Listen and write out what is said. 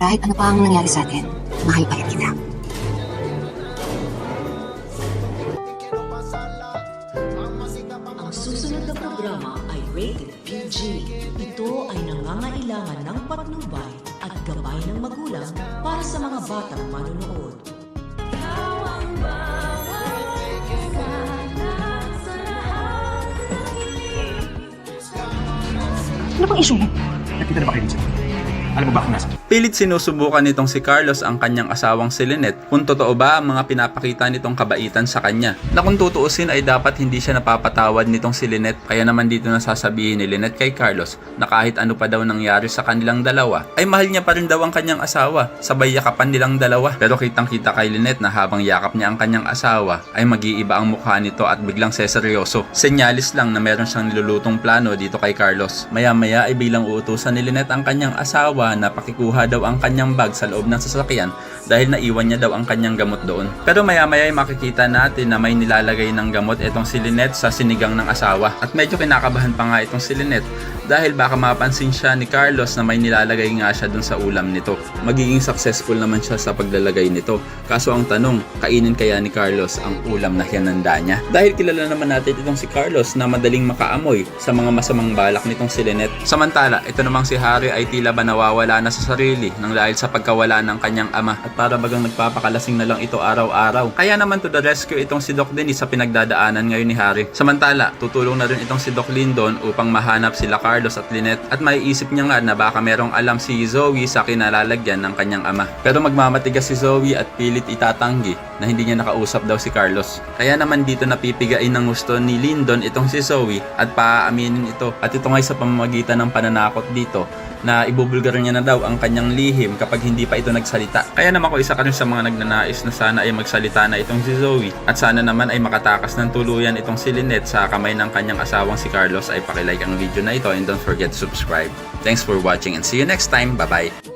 Kahit ano pa ang nangyari sa atin, mahal pa rin kita. Ang susunod na programa ay rated PG. Ito ay nangangailangan ng patnubay at gabay ng magulang para sa mga batang manonood. Ano bang issue mo? Nakita na ba kayo dito? Alam mo ba kung nasa? Pilit sinusubukan nitong si Carlos ang kanyang asawang si Lynette kung totoo ba ang mga pinapakita nitong kabaitan sa kanya. Na kung tutuusin ay dapat hindi siya napapatawad nitong si Lynette. Kaya naman dito nasasabihin ni Lynette kay Carlos na kahit ano pa daw nangyari sa kanilang dalawa ay mahal niya pa rin daw ang kanyang asawa. Sabay yakapan nilang dalawa. Pero kitang kita kay Lynette na habang yakap niya ang kanyang asawa ay mag-iiba ang mukha nito at biglang seseryoso. Senyalis lang na meron siyang nilulutong plano dito kay Carlos. Maya-maya ay bilang uutusan ni Lynette ang kanyang asawa na pakikuha daw ang kanyang bag sa loob ng sasakyan dahil naiwan niya daw ang kanyang gamot doon. Pero maya-maya ay makikita natin na may nilalagay ng gamot itong si Lynette sa sinigang ng asawa. At medyo kinakabahan pa nga itong si Lynette dahil baka mapansin siya ni Carlos na may nilalagay nga siya dun sa ulam nito. Magiging successful naman siya sa paglalagay nito. Kaso ang tanong, kainin kaya ni Carlos ang ulam na hinanda niya? Dahil kilala naman natin itong si Carlos na madaling makaamoy sa mga masamang balak nitong si Lynette. Samantala, ito namang si Harry ay tila ba nawawala na sa sarili nang dahil sa pagkawala ng kanyang ama at para bagang nagpapakalasing na lang ito araw-araw. Kaya naman to the rescue itong si Doc Dennis sa pinagdadaanan ngayon ni Harry. Samantala, tutulong na rin itong si Doc Lindon upang mahanap sila Carlos at Lynette at maiisip niya nga na baka merong alam si Zoe sa kinalalagyan ng kanyang ama. Pero magmamatigas si Zoe at pilit itatanggi na hindi niya nakausap daw si Carlos. Kaya naman dito napipigain ng gusto ni Lindon itong si Zoe at paaaminin ito. At ito nga sa pamamagitan ng pananakot dito na ibubulgar niya na daw ang kanyang lihim kapag hindi pa ito nagsalita. Kaya naman ko isa ka rin sa mga nagnanais na sana ay magsalita na itong si Zoe at sana naman ay makatakas ng tuluyan itong si Lynette sa kamay ng kanyang asawang si Carlos. Ay pakilike ang video na ito and don't forget to subscribe. Thanks for watching and see you next time. Bye bye!